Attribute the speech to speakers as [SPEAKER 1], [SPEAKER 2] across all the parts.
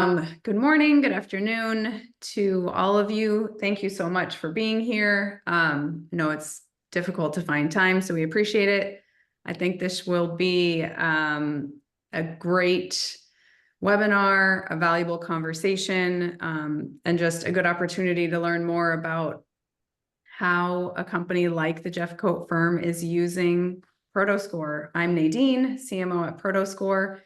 [SPEAKER 1] Good morning, good afternoon to all of you. Thank you so much for being here. I know it's difficult to find time, so we appreciate it. I think this will be a great webinar, a valuable conversation, and just a good opportunity to learn more about how a company like the Jeffcoat Firm is using Prodoscore. I'm Nadine, CMO at Prodoscore.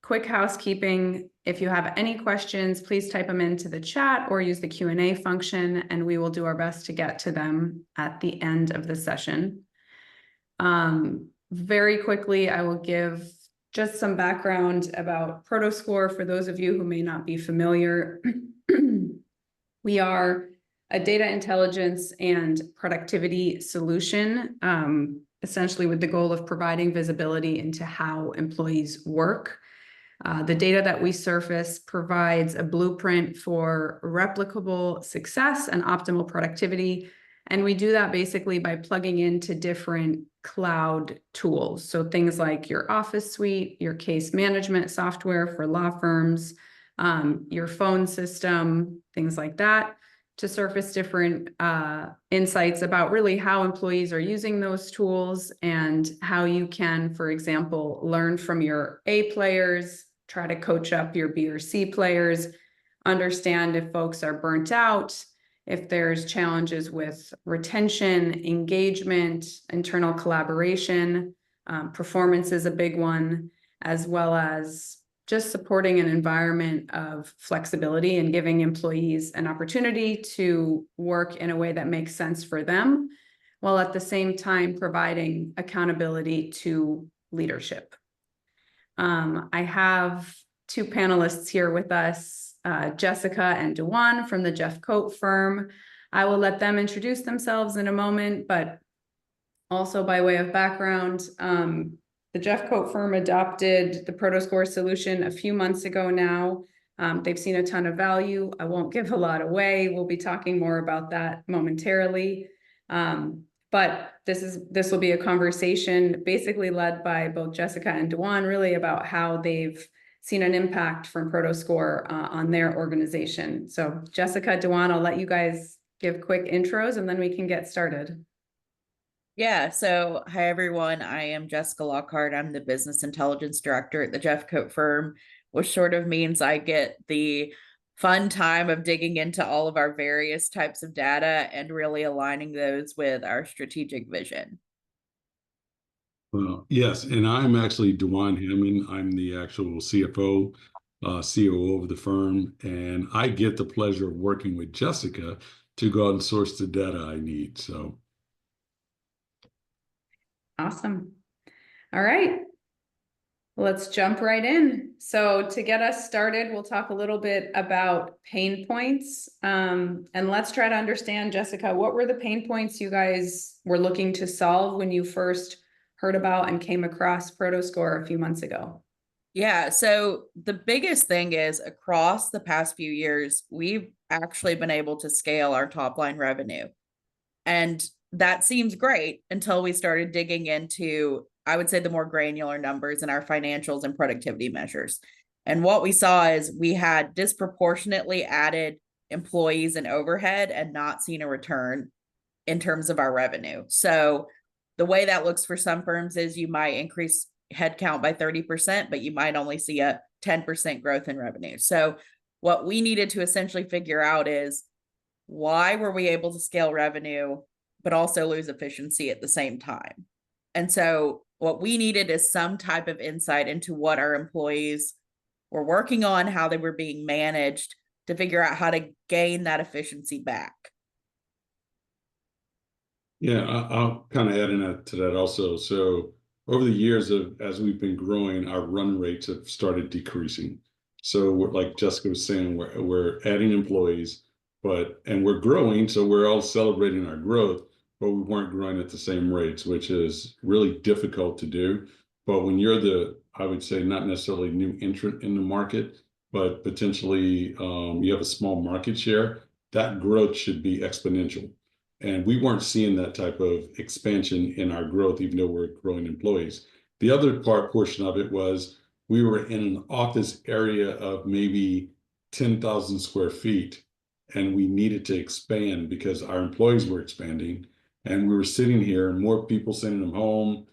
[SPEAKER 1] Quick housekeeping, if you have any questions, please type them into the chat or use the Q&A function, and we will do our best to get to them at the end of the session. Very quickly, I will give just some background about Prodoscore for those of you who may not be familiar. We are a data intelligence and productivity solution, essentially with the goal of providing visibility into how employees work. The data that we surface provides a blueprint for replicable success and optimal productivity. And we do that basically by plugging into different cloud tools. So things like your Office suite, your case management software for law firms, your phone system, things like that, to surface different insights about really how employees are using those tools and how you can, for example, learn from your A players, try to coach up your B or C players, understand if folks are burnt out, if there's challenges with retention, engagement, internal collaboration, performance is a big one, as well as just supporting an environment of flexibility and giving employees an opportunity to work in a way that makes sense for them, while at the same time providing accountability to leadership. I have two panelists here with us, Jessica and Dwuan from the Jeffcoat Firm. I will let them introduce themselves in a moment, but also by way of background, the Jeffcoat Firm adopted the Prodoscore solution a few months ago now. They've seen a ton of value. I won't give a lot away. We'll be talking more about that momentarily. But this will be a conversation basically led by both Jessica and Dwuan, really about how they've seen an impact from Prodoscore on their organization. So Jessica, Dwuan, I'll let you guys give quick intros and then we can get started.
[SPEAKER 2] Yeah, so hi everyone, I am Jessica Lockhart. I'm the Business Intelligence Director at the Jeffcoat Firm, which sort of means I get the fun time of digging into all of our various types of data and really aligning those with our strategic vision.
[SPEAKER 3] Yes, and I'm actually Dwuan Hammond. I'm the actual CFO, COO of the firm, and I get the pleasure of working with Jessica to go out and source the data I need. So,
[SPEAKER 1] awesome. All right. Let's jump right in. So to get us started, we'll talk a little bit about pain points. And let's try to understand, Jessica, what were the pain points you guys were looking to solve when you first heard about and came across Prodoscore a few months ago?
[SPEAKER 2] Yeah, so the biggest thing is across the past few years, we've actually been able to scale our top line revenue. And that seems great until we started digging into, I would say, the more granular numbers in our financials and productivity measures. And what we saw is we had disproportionately added employees and overhead and not seen a return in terms of our revenue. So the way that looks for some firms is you might increase headcount by 30%, but you might only see a 10% growth in revenue. So what we needed to essentially figure out is, why were we able to scale revenue, but also lose efficiency at the same time? And so what we needed is some type of insight into what our employees were working on, how they were being managed, to figure out how to gain that efficiency back.
[SPEAKER 3] Yeah, I'll kind of add in to that also. So over the years as we've been growing, our run rates have started decreasing. So like Jessica was saying, we're adding employees, and we're growing, so we're all celebrating our growth, but we weren't growing at the same rates, which is really difficult to do. But when you're I would say, not necessarily new entrant in the market, but potentially you have a small market share, that growth should be exponential. And we weren't seeing that type of expansion in our growth, even though we're growing employees. The other portion of it was we were in an office area of maybe 10,000 square feet, and we needed to expand because our employees were expanding, and we were sitting here and more people sending them home,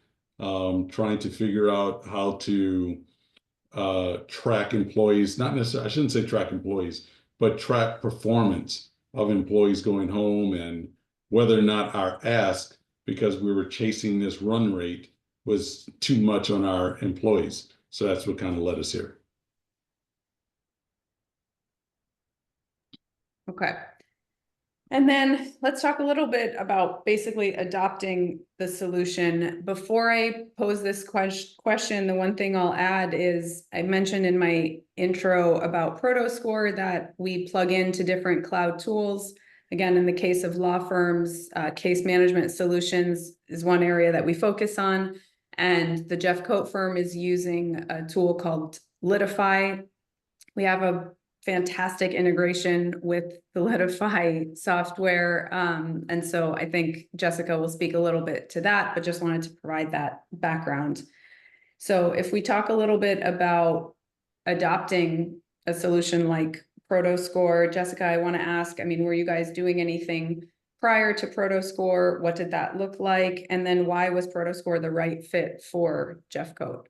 [SPEAKER 3] trying to figure out how to track employees, not necessarily, I shouldn't say track employees, but track performance of employees going home and whether or not our ask, because we were chasing this run rate, was too much on our employees. So that's what kind of led us here.
[SPEAKER 1] Okay. And then let's talk a little bit about basically adopting the solution. Before I pose this question, the one thing I'll add is I mentioned in my intro about Prodoscore that we plug into different cloud tools. Again, in the case of law firms, case management solutions is one area that we focus on. And the Jeffcoat Firm is using a tool called Litify. We have a fantastic integration with the Litify software. And so I think Jessica will speak a little bit to that, but just wanted to provide that background. So if we talk a little bit about adopting a solution like Prodoscore, Jessica, I want to ask, I mean, were you guys doing anything prior to Prodoscore? What did that look like? And then why was Prodoscore the right fit for Jeffcoat?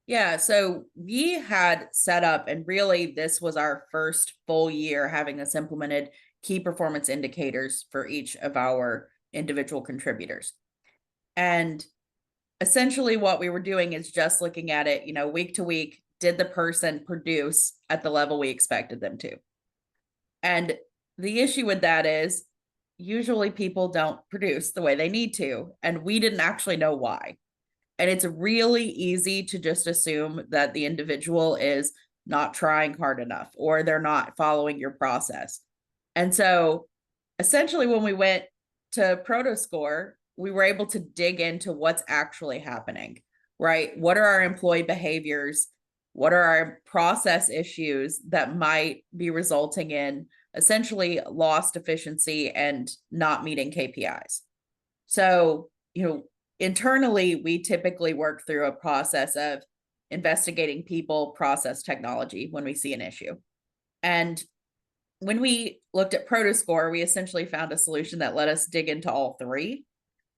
[SPEAKER 2] Yeah, so we had set up, and really this was our first full year having this implemented, key performance indicators for each of our individual contributors. And essentially what we were doing is just looking at it, week to week, did the person produce at the level we expected them to? And the issue with that is usually people don't produce the way they need to, and we didn't actually know why. And it's really easy to just assume that the individual is not trying hard enough or they're not following your process. And so essentially when we went to Prodoscore, we were able to dig into what's actually happening, right? What are our employee behaviors? What are our process issues that might be resulting in essentially lost efficiency and not meeting KPIs? So, internally, we typically work through a process of investigating people, process, technology when we see an issue. And when we looked at Prodoscore, we essentially found a solution that let us dig into all three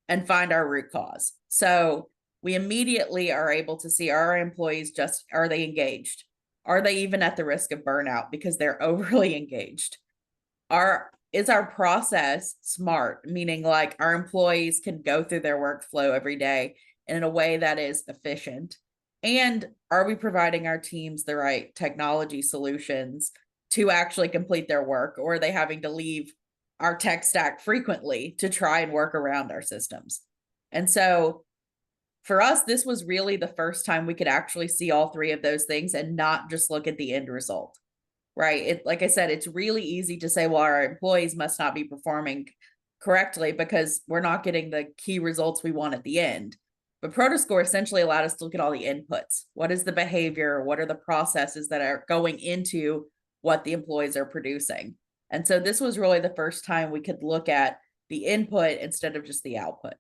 [SPEAKER 2] and find our root cause. So we immediately are able to see, are our employees are they engaged? Are they even at the risk of burnout because they're overly engaged? Is our process smart, meaning like our employees can go through their workflow every day in a way that is efficient? And are we providing our teams the right technology solutions to actually complete their work, or are they having to leave our tech stack frequently to try and work around our systems? And so for us, this was really the first time we could actually see all three of those things and not just look at the end result. Right. Like I said, it's really easy to say, well, our employees must not be performing correctly because we're not getting the key results we want at the end. But Prodoscore essentially allowed us to look at all the inputs. What is the behavior? What are the processes that are going into what the employees are producing? And so this was really the first time we could look at the input instead of just the output.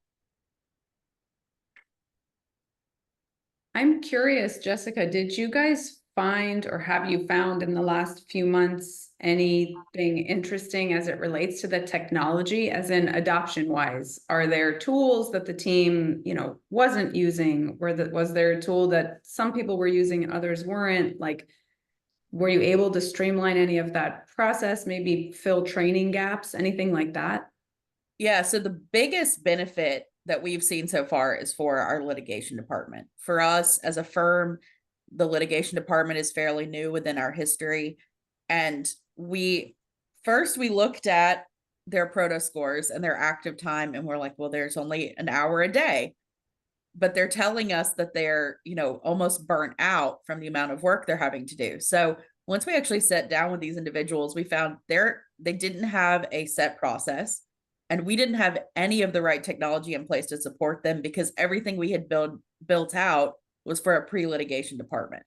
[SPEAKER 1] I'm curious, Jessica, did you guys find, or have you found in the last few months, anything interesting as it relates to the technology, as in adoption wise? Are there tools that the team, wasn't using? Was there a tool that some people were using and others weren't? Like, were you able to streamline any of that process, maybe fill training gaps, anything like that?
[SPEAKER 2] Yeah, so the biggest benefit that we've seen so far is for our litigation department. For us as a firm, the litigation department is fairly new within our history. And we looked at their Prodoscores and their active time, and we're like, well, there's only an hour a day. But they're telling us that they're, almost burnt out from the amount of work they're having to do. So once we actually sat down with these individuals, we found they didn't have a set process. And we didn't have any of the right technology in place to support them because everything we had built out was for a pre-litigation department.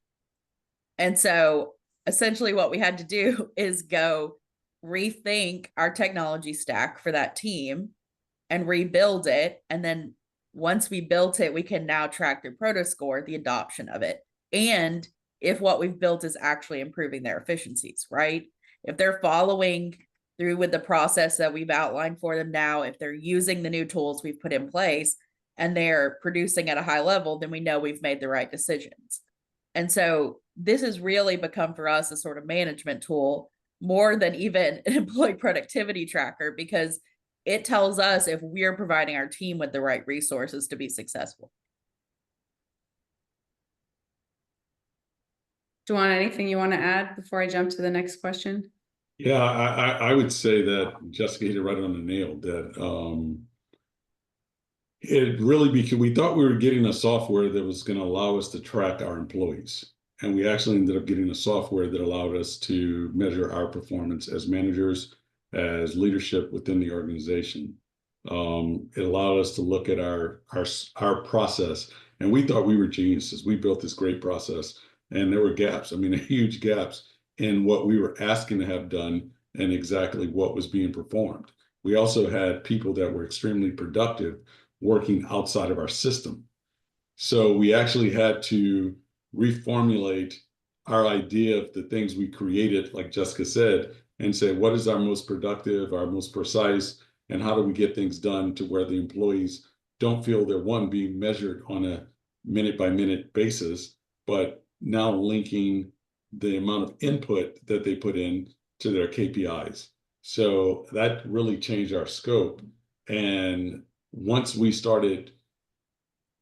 [SPEAKER 2] And so essentially what we had to do is go rethink our technology stack for that team and rebuild it. And then once we built it, we can now track through Prodoscore the adoption of it. and if what we've built is actually improving their efficiencies, right? If they're following through with the process that we've outlined for them now, if they're using the new tools we've put in place and they're producing at a high level, then we know we've made the right decisions. And so this has really become for us a sort of management tool more than even an employee productivity tracker, because it tells us if we're providing our team with the right resources to be successful.
[SPEAKER 1] Dwuan, anything you want to add before I jump to the next question?
[SPEAKER 3] Yeah, I would say that Jessica hit it right on the nail, that it really, because we thought we were getting a software that was going to allow us to track our employees. And we actually ended up getting a software that allowed us to measure our performance as managers, as leadership within the organization. It allowed us to look at our process, and we thought we were geniuses. We built this great process, and there were gaps. I mean, huge gaps in what we were asking to have done and exactly what was being performed. We also had people that were extremely productive working outside of our system. So we actually had to reformulate our idea of the things we created, like Jessica said, and say, what is our most productive, our most precise, and how do we get things done to where the employees don't feel they're, one, being measured on a minute by minute basis, but now linking the amount of input that they put in to their KPIs. So that really changed our scope. And once we started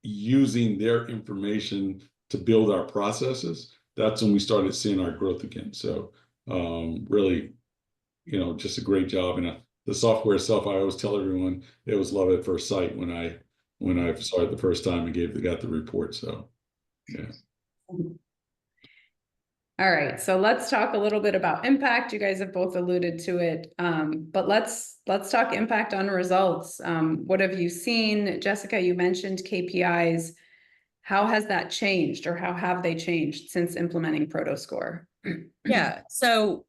[SPEAKER 3] using their information to build our processes, that's when we started seeing our growth again. So really, just a great job. And the software itself, I always tell everyone, it was love at first sight when I saw it the first time and got the report. So yeah.
[SPEAKER 1] All right, so let's talk a little bit about impact. You guys have both alluded to it, but let's talk impact on results. What have you seen? Jessica, you mentioned KPIs. How has that changed, or how have they changed since implementing Prodoscore?
[SPEAKER 2] Yeah, so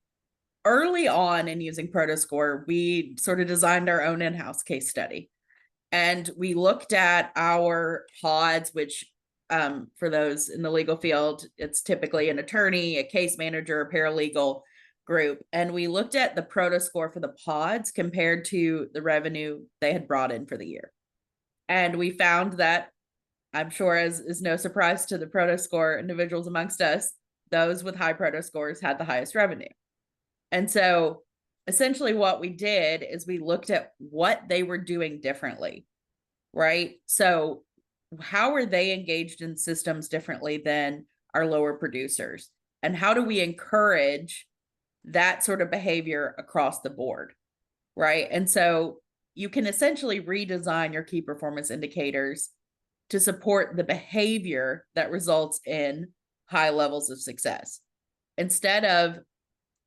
[SPEAKER 2] early on in using Prodoscore, we sort of designed our own in-house case study. And we looked at our pods, which for those in the legal field, it's typically an attorney, a case manager, a paralegal group. And we looked at the Prodoscore for the pods compared to the revenue they had brought in for the year. And we found that, I'm sure is no surprise to the Prodoscore individuals amongst us, those with high Prodoscores had the highest revenue. And so essentially what we did is we looked at what they were doing differently, right? So how are they engaged in systems differently than our lower producers? And how do we encourage that sort of behavior across the board, right? And so you can essentially redesign your key performance indicators to support the behavior that results in high levels of success. Instead of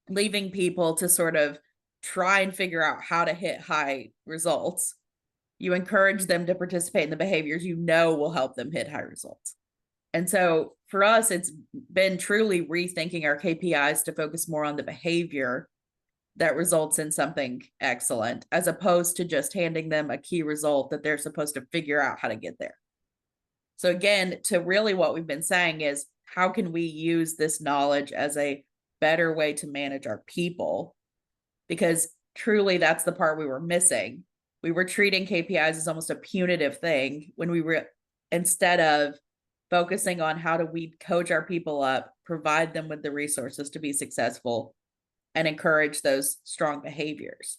[SPEAKER 2] leaving people to sort of try and figure out how to hit high results, you encourage them to participate in the behaviors you know will help them hit high results. And so for us, it's been truly rethinking our KPIs to focus more on the behavior that results in something excellent, as opposed to just handing them a key result that they're supposed to figure out how to get there. So again, to really what we've been saying is, how can we use this knowledge as a better way to manage our people? Because truly that's the part we were missing. We were treating KPIs as almost a punitive thing when we were, instead of focusing on how do we coach our people up, provide them with the resources to be successful, and encourage those strong behaviors.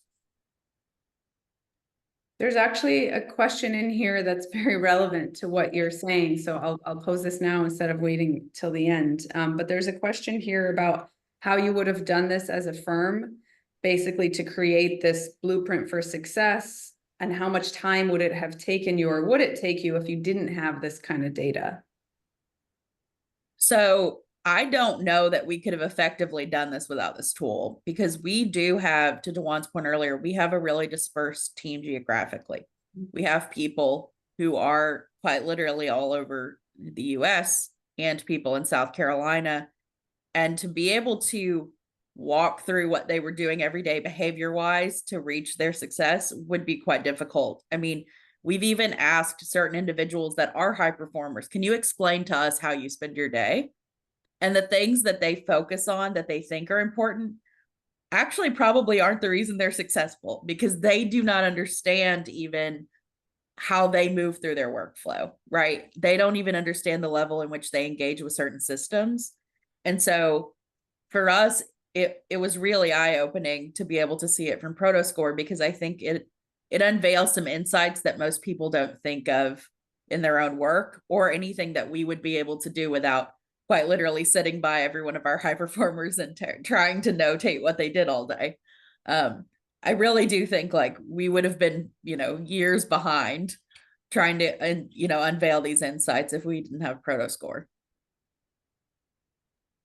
[SPEAKER 1] There's actually a question in here that's very relevant to what you're saying. So I'll pose this now instead of waiting till the end. But there's a question here about how you would have done this as a firm, basically to create this blueprint for success, and how much time would it have taken you, or would it take you, if you didn't have this kind of data?
[SPEAKER 2] So I don't know that we could have effectively done this without this tool, because we do have, to Dwuan's point earlier, we have a really dispersed team geographically. We have people who are quite literally all over the US and people in South Carolina. And to be able to walk through what they were doing every day behavior-wise to reach their success would be quite difficult. I mean, we've even asked certain individuals that are high performers, can you explain to us how you spend your day? And the things that they focus on that they think are important actually probably aren't the reason they're successful, because they do not understand even how they move through their workflow, right? They don't even understand the level in which they engage with certain systems. And so for us, it was really eye-opening to be able to see it from Prodoscore, because I think it unveils some insights that most people don't think of in their own work, or anything that we would be able to do without quite literally sitting by every one of our high performers and trying to notate what they did all day. I really do think like we would have been, years behind trying to, unveil these insights if we didn't have Prodoscore.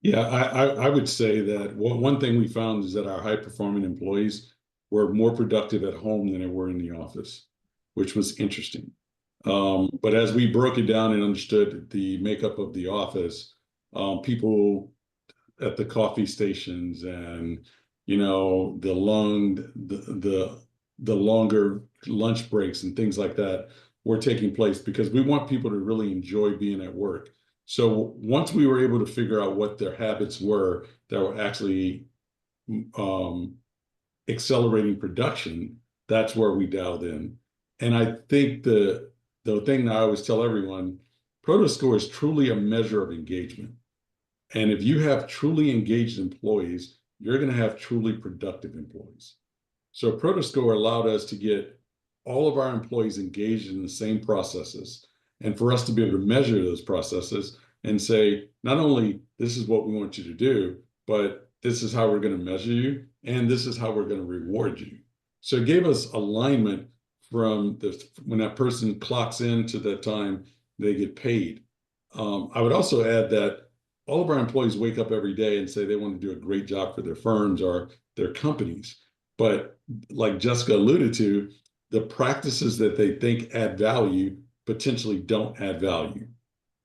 [SPEAKER 3] Yeah, I would say that one thing we found is that our high performing employees were more productive at home than they were in the office, which was interesting. But as we broke it down and understood the makeup of the office, people at the coffee stations and the longer lunch breaks and things like that were taking place, because we want people to really enjoy being at work. So once we were able to figure out what their habits were that were actually accelerating production, that's where we dialed in. And I think the thing that I always tell everyone, Prodoscore is truly a measure of engagement. And if you have truly engaged employees, you're going to have truly productive employees. So Prodoscore allowed us to get all of our employees engaged in the same processes, and for us to be able to measure those processes and say, not only this is what we want you to do, but this is how we're going to measure you, and this is how we're going to reward you. So it gave us alignment from when that person clocks in to that time they get paid. I would also add that all of our employees wake up every day and say they want to do a great job for their firms or their companies. But like Jessica alluded to, the practices that they think add value potentially don't add value.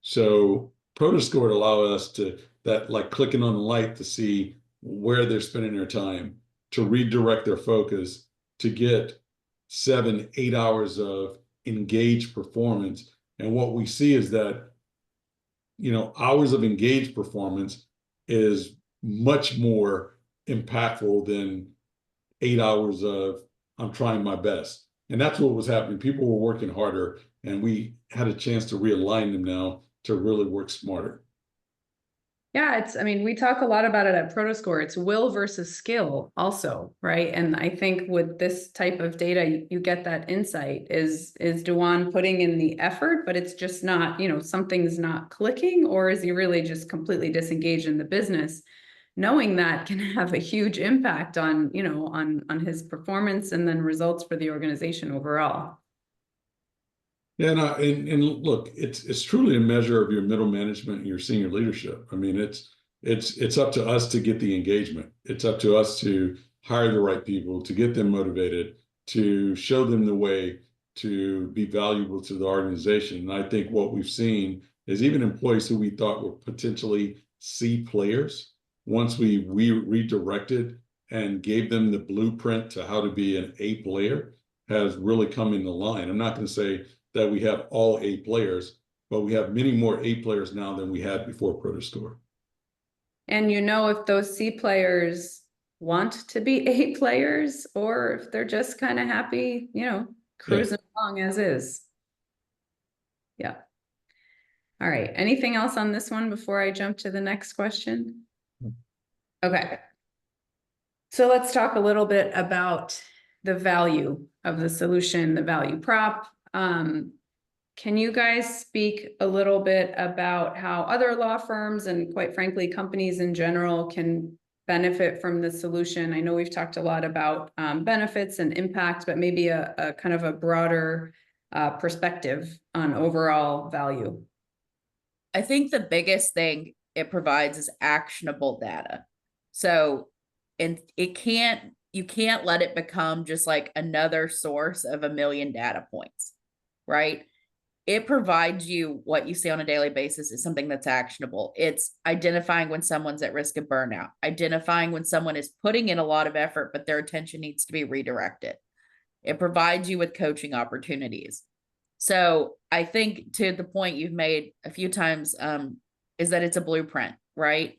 [SPEAKER 3] So Prodoscore would allow us to, that like clicking on the light to see where they're spending their time, to redirect their focus, to get 7-8 hours of engaged performance. And what we see is that hours of engaged performance is much more impactful than 8 hours of I'm trying my best. And that's what was happening. People were working harder, and we had a chance to realign them now to really work smarter.
[SPEAKER 1] Yeah, we talk a lot about it at Prodoscore. It's will versus skill also, right? And I think with this type of data, you get that insight. Is Dwuan putting in the effort, but it's just not, something's not clicking, or is he really just completely disengaged in the business? Knowing that can have a huge impact on, on his performance and then results for the organization overall.
[SPEAKER 3] Yeah, and look, it's truly a measure of your middle management and your senior leadership. It's up to us to get the engagement. It's up to us to hire the right people, to get them motivated, to show them the way to be valuable to the organization. And I think what we've seen is even employees who we thought were potentially C players, once we redirected and gave them the blueprint to how to be an A player, has really come into line. I'm not going to say that we have all A players, but we have many more A players now than we had before Prodoscore.
[SPEAKER 1] And if those C players want to be A players, or if they're just kind of happy, cruising along as is. Yeah. All right. Anything else on this one before I jump to the next question? Okay. So let's talk a little bit about the value of the solution, the value prop. Can you guys speak a little bit about how other law firms and quite frankly, companies in general can benefit from the solution? I know we've talked a lot about benefits and impact, but maybe a kind of a broader perspective on overall value.
[SPEAKER 2] I think the biggest thing it provides is actionable data. So, and you can't let it become just like another source of a million data points, right? It provides you what you see on a daily basis is something that's actionable. It's identifying when someone's at risk of burnout, identifying when someone is putting in a lot of effort, but their attention needs to be redirected. It provides you with coaching opportunities. So I think to the point you've made a few times is that it's a blueprint. right?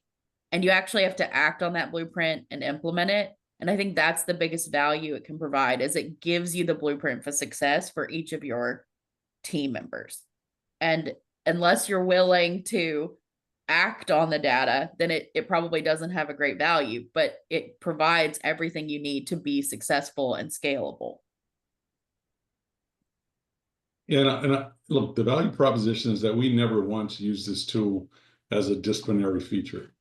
[SPEAKER 2] And you actually have to act on that blueprint and implement it. And I think that's the biggest value it can provide, is it gives you the blueprint for success for each of your team members. And unless you're willing to act on the data, then it probably doesn't have a great value, but it provides everything you need to be successful and scalable.
[SPEAKER 3] Look, the value proposition is that we never once used this tool as a disciplinary feature.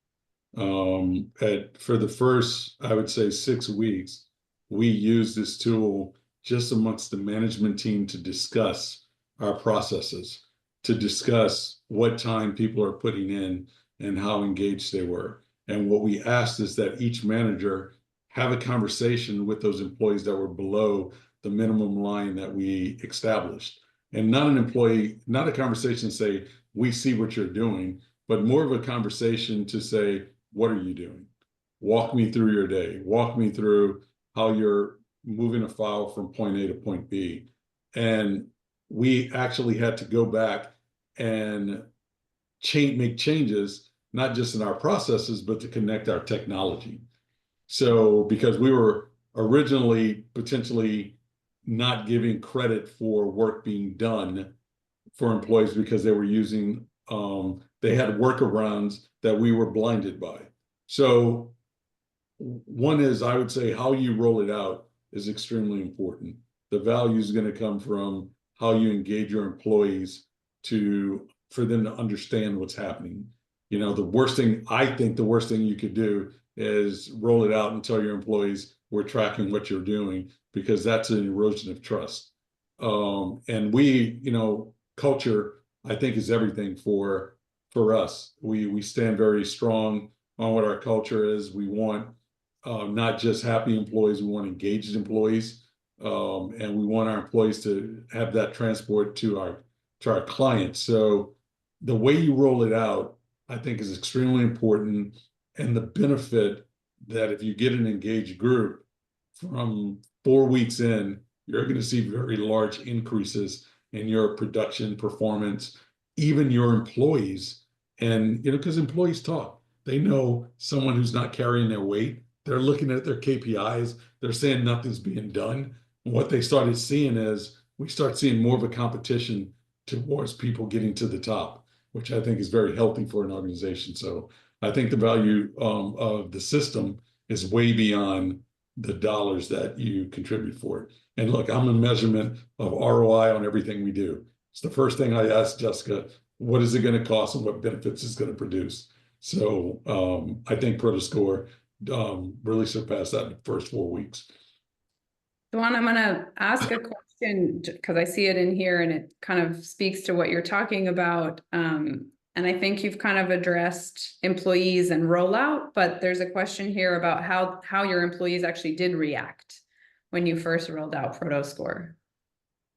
[SPEAKER 3] For the first, I would say, 6 weeks, we used this tool just amongst the management team to discuss our processes, to discuss what time people are putting in and how engaged they were. And what we asked is that each manager have a conversation with those employees that were below the minimum line that we established. And not a conversation to say, we see what you're doing, but more of a conversation to say, what are you doing? Walk me through your day. Walk me through how you're moving a file from point A to point B. And we actually had to go back and make changes, not just in our processes, but to connect our technology. So because we were originally potentially not giving credit for work being done for employees because they were using, they had workarounds that we were blinded by. So one is, I would say, how you roll it out is extremely important. The value is going to come from how you engage your employees for them to understand what's happening. You know, I think the worst thing you could do is roll it out and tell your employees we're tracking what you're doing, because that's an erosion of trust. And culture, I think, is everything for us. We stand very strong on what our culture is. We want not just happy employees, we want engaged employees. And we want our employees to have that transport to our clients. So the way you roll it out, I think, is extremely important. And the benefit that if you get an engaged group from 4 weeks in, you're going to see very large increases in your production performance, even your employees. And, because employees talk, they know someone who's not carrying their weight. They're looking at their KPIs. They're saying nothing's being done. And what they started seeing is we start seeing more of a competition towards people getting to the top, which I think is very healthy for an organization. So I think the value of the system is way beyond the dollars that you contribute for it. And look, I'm a measurement of ROI on everything we do. It's the first thing I asked Jessica, what is it going to cost and what benefits it's going to produce? So I think Prodoscore really surpassed that in the first 4 weeks.
[SPEAKER 1] Dwuan, I'm going to ask a question because I see it in here and it kind of speaks to what you're talking about. And I think you've kind of addressed employees and rollout, but there's a question here about how your employees actually did react when you first rolled out Prodoscore.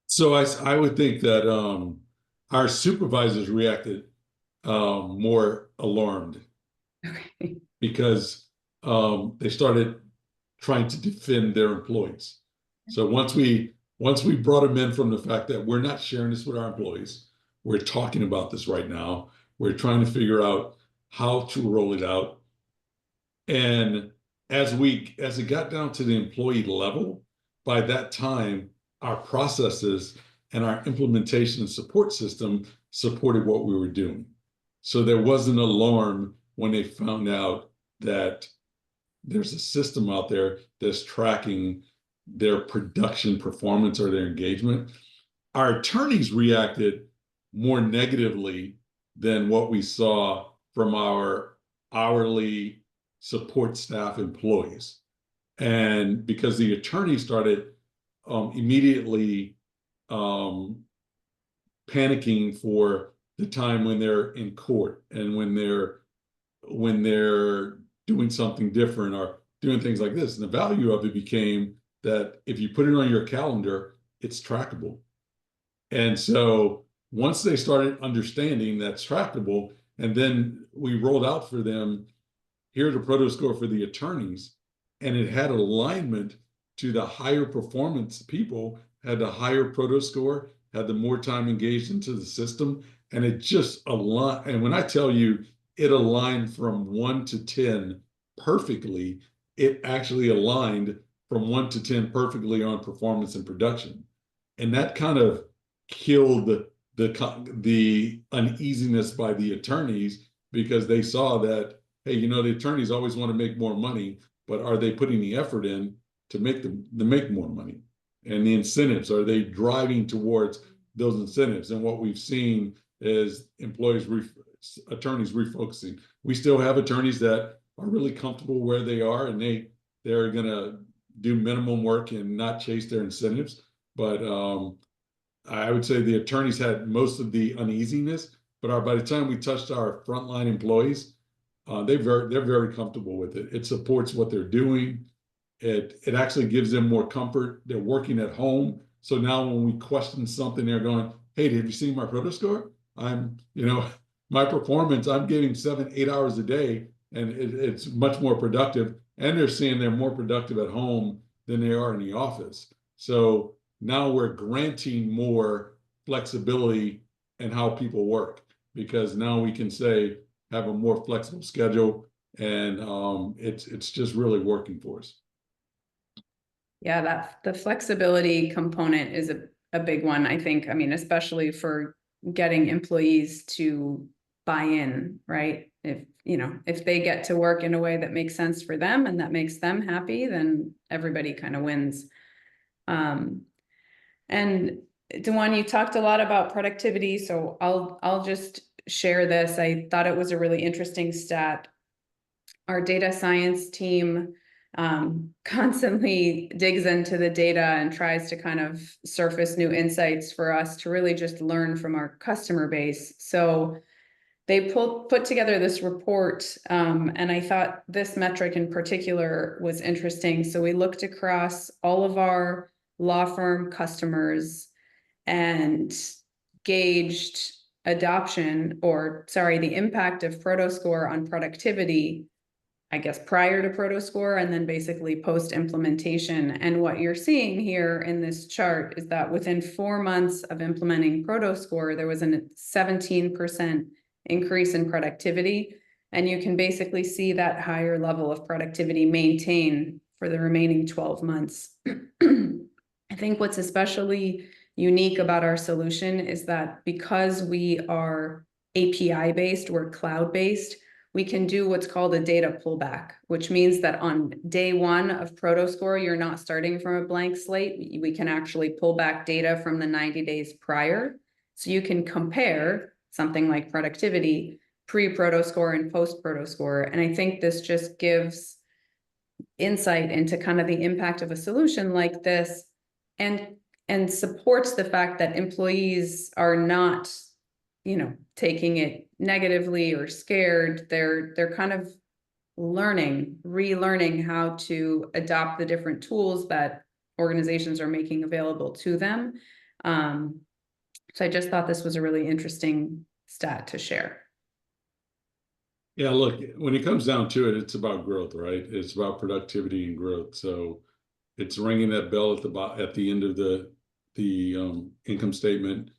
[SPEAKER 3] So I would think that our supervisors reacted more alarmed.
[SPEAKER 1] Okay.
[SPEAKER 3] Because they started trying to defend their employees. So once we brought them in from the fact that we're not sharing this with our employees, we're talking about this right now. We're trying to figure out how to roll it out. And as it got down to the employee level, by that time, our processes and our implementation and support system supported what we were doing. So there was an alarm when they found out that there's a system out there that's tracking their production performance or their engagement. Our attorneys reacted more negatively than what we saw from our hourly support staff employees. And because the attorneys started immediately panicking for the time when they're in court and when they're doing something different or doing things like this. And the value of it became that if you put it on your calendar, it's trackable. And so once they started understanding that's trackable, and then we rolled out for them, here's a Prodoscore for the attorneys, and it had alignment to the higher performance people, had the higher Prodoscore, had the more time engaged into the system, and it just aligned. And when I tell you, it aligned from 1 to 10 perfectly. It actually aligned from 1 to 10 perfectly on performance and production. And that kind of killed the uneasiness by the attorneys, because they saw that, hey, you know, the attorneys always want to make more money, but are they putting the effort in to make more money? And the incentives, are they driving towards those incentives? And what we've seen is attorneys refocusing. We still have attorneys that are really comfortable where they are, and they're gonna do minimum work and not chase their incentives. But I would say the attorneys had most of the uneasiness, but by the time we touched our frontline employees, they're very comfortable with it. It supports what they're doing. It actually gives them more comfort. They're working at home. So now when we question something, they're going, hey, have you seen my Prodoscore? My performance, I'm getting 7-8 hours a day, and it's much more productive. And they're seeing they're more productive at home than they are in the office. So now we're granting more flexibility in how people work, because now we can say, have a more flexible schedule, and it's just really working for us.
[SPEAKER 1] Yeah, that the flexibility component is a big one, I think. I mean, especially for getting employees to buy in, right? If they get to work in a way that makes sense for them and that makes them happy, then everybody kind of wins. And Dwuan, you talked a lot about productivity, so I'll just share this. I thought it was a really interesting stat. Our data science team constantly digs into the data and tries to kind of surface new insights for us to really just learn from our customer base. So they put together this report, and I thought this metric in particular was interesting. So we looked across all of our law firm customers and gauged the impact of Prodoscore on productivity, I guess, prior to Prodoscore and then basically post-implementation. And what you're seeing here in this chart is that within 4 months of implementing Prodoscore, there was a 17% increase in productivity. And you can basically see that higher level of productivity maintained for the remaining 12 months. I think what's especially unique about our solution is that because we are API-based, we're cloud-based, we can do what's called a data pullback, which means that on day one of Prodoscore, you're not starting from a blank slate. We can actually pull back data from the 90 days prior. So you can compare something like productivity pre-Prodoscore and post-Prodoscore. And I think this just gives insight into kind of the impact of a solution like this, and supports the fact that employees are not, taking it negatively or scared. They're kind of relearning how to adopt the different tools that organizations are making available to them. So I just thought this was a really interesting stat to share.
[SPEAKER 3] Yeah, look, when it comes down to it, it's about growth, right? It's about productivity and growth. So it's ringing that bell at the end of the income statement.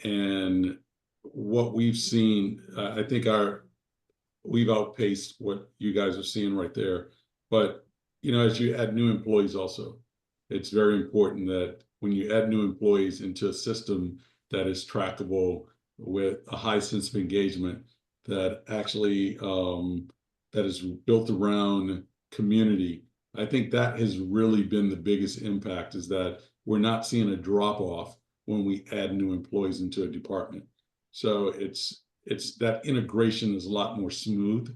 [SPEAKER 3] And what we've seen, I think we've outpaced what you guys are seeing right there. But as you add new employees also, it's very important that when you add new employees into a system that is trackable with a high sense of engagement, that actually that is built around community. I think that has really been the biggest impact, is that we're not seeing a drop off when we add new employees into a department. So it's that integration is a lot more smooth.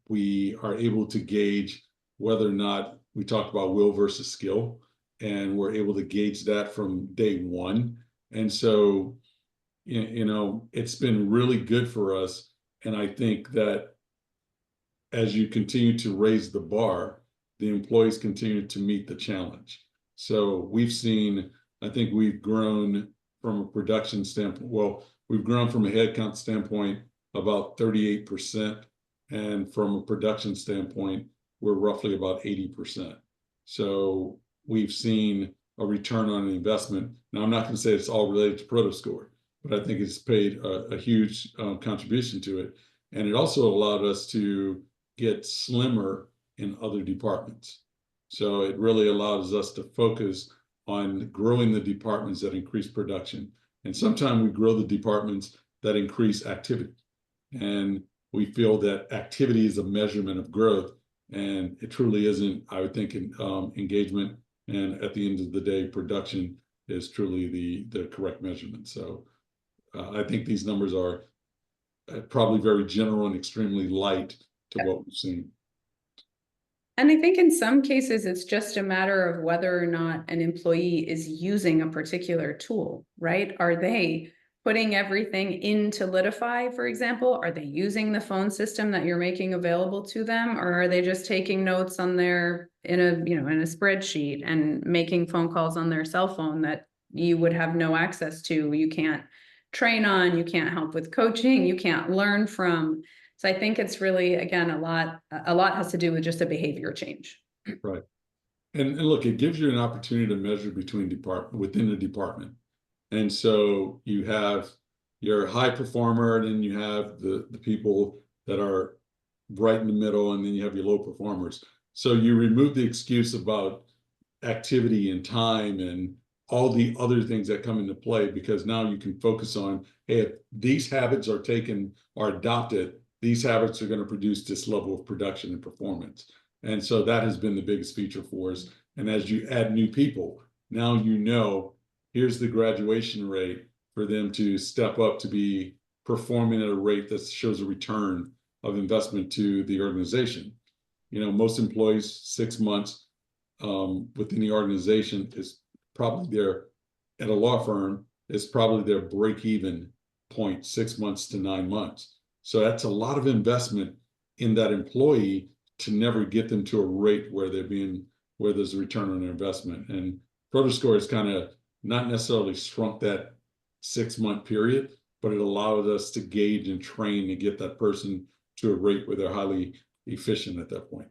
[SPEAKER 3] We are able to gauge whether or not, we talk about will versus skill, and we're able to gauge that from day one. And so, it's been really good for us. And I think that as you continue to raise the bar, the employees continue to meet the challenge. So I think we've grown from a production standpoint. Well, we've grown from a headcount standpoint about 38. And from a production standpoint, we're roughly about 80%. So we've seen a return on investment. Now, I'm not going to say it's all related to Prodoscore, but I think it's paid a huge contribution to it. And it also allowed us to get slimmer in other departments. So it really allows us to focus on growing the departments that increase production. And sometimes we grow the departments that increase activity. And we feel that activity is a measurement of growth. And it truly isn't, I would think, engagement. And at the end of the day, production is truly the correct measurement. So I think these numbers are probably very general and extremely light to what we've seen.
[SPEAKER 1] And I think in some cases, it's just a matter of whether or not an employee is using a particular tool, right? Are they putting everything into Litify, for example? Are they using the phone system that you're making available to them? Or are they just taking notes on in a spreadsheet and making phone calls on their cell phone that you would have no access to? You can't train on, you can't help with coaching, you can't learn from. So I think it's really, again, a lot has to do with just a behavior change.
[SPEAKER 3] Right. And look, it gives you an opportunity to measure within the department. And so you have your high performer, and then you have the people that are right in the middle, and then you have your low performers. So you remove the excuse about activity and time and all the other things that come into play, because now you can focus on, hey, if these habits are adopted, these habits are going to produce this level of production and performance. And so that has been the biggest feature for us. And as you add new people, now here's the graduation rate for them to step up to be performing at a rate that shows a return of investment to the organization. Most employees, 6 months within the organization is probably at a law firm, is probably their break-even point, 6 months to 9 months. So that's a lot of investment in that employee to never get them to a rate where there's a return on their investment. And Prodoscore has kind of not necessarily shrunk that 6-month period, but it allowed us to gauge and train and get that person to a rate where they're highly efficient at that point.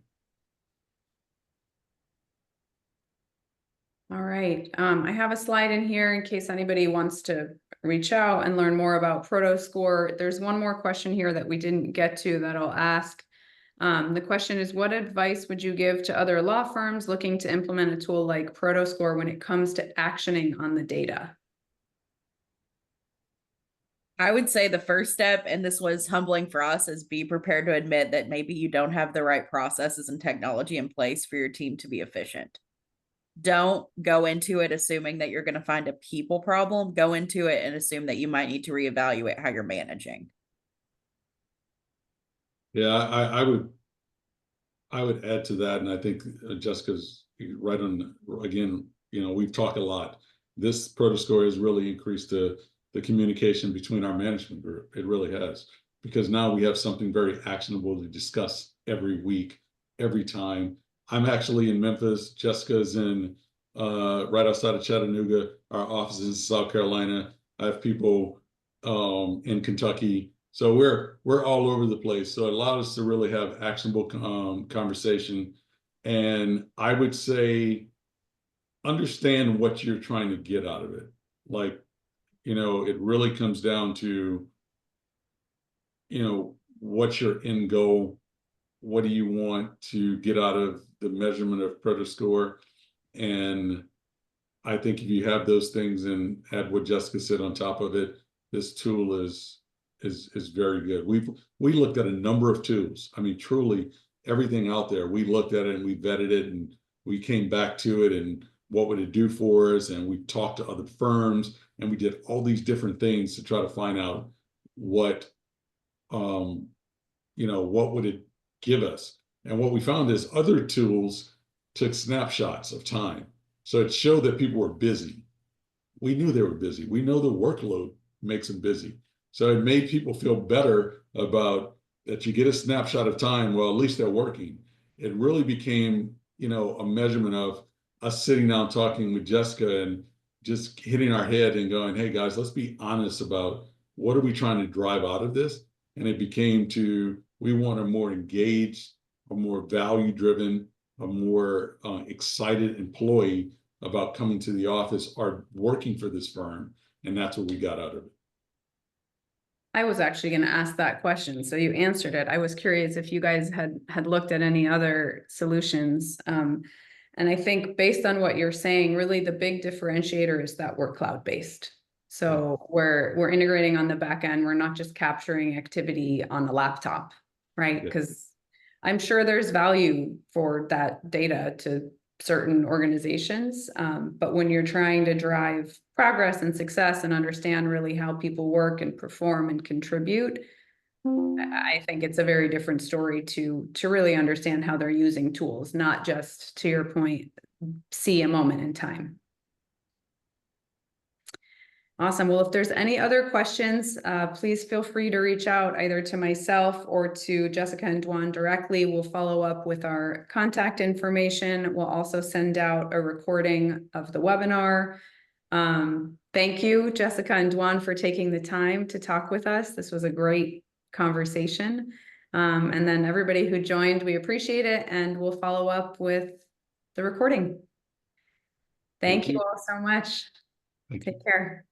[SPEAKER 1] All right. I have a slide in here in case anybody wants to reach out and learn more about Prodoscore. There's one more question here that we didn't get to that I'll ask. The question is, what advice would you give to other law firms looking to implement a tool like Prodoscore when it comes to actioning on the data?
[SPEAKER 2] I would say the first step, and this was humbling for us, is be prepared to admit that maybe you don't have the right processes and technology in place for your team to be efficient. Don't go into it assuming that you're going to find a people problem. Go into it and assume that you might need to reevaluate how you're managing.
[SPEAKER 3] Yeah, I would add to that, and I think Jessica's right on. Again, we've talked a lot. This Prodoscore has really increased the communication between our management group. It really has, because now we have something very actionable to discuss every week, every time. I'm actually in Memphis. Jessica's in right outside of Chattanooga. Our office is in South Carolina. I have people in Kentucky. So we're all over the place. So it allowed us to really have actionable conversation. And I would say, understand what you're trying to get out of it. Like, it really comes down to, what's your end goal? What do you want to get out of the measurement of Prodoscore? And I think if you have those things and add what Jessica said on top of it, this tool is very good. We looked at a number of tools. I mean, truly everything out there. We looked at it and we vetted it, and we came back to it and what would it do for us? And we talked to other firms, and we did all these different things to try to find out what would it give us. And what we found is other tools took snapshots of time. So it showed that people were busy. We knew they were busy. We know the workload makes them busy. So it made people feel better about that. You get a snapshot of time, well, at least they're working. It really became, a measurement of us sitting down talking with Jessica and just hitting our head and going, hey guys, let's be honest about what are we trying to drive out of this? And it became we want a more engaged, a more value-driven, a more excited employee about coming to the office or working for this firm. And that's what we got out of it.
[SPEAKER 1] I was actually going to ask that question, so you answered it. I was curious if you guys had looked at any other solutions. And I think based on what you're saying, really the big differentiator is that we're cloud-based. So we're integrating on the back end. We're not just capturing activity on a laptop, right?
[SPEAKER 3] Yeah.
[SPEAKER 1] Because I'm sure there's value for that data to certain organizations. But when you're trying to drive progress and success and understand really how people work and perform and contribute, I think it's a very different story to really understand how they're using tools, not just, to your point, see a moment in time. Awesome. Well, if there's any other questions, please feel free to reach out either to myself or to Jessica and Dwuan directly. We'll follow up with our contact information. We'll also send out a recording of the webinar. Thank you, Jessica and Dwuan, for taking the time to talk with us. This was a great conversation. And then everybody who joined, we appreciate it, and we'll follow up with the recording. Thank you all so much. Take care.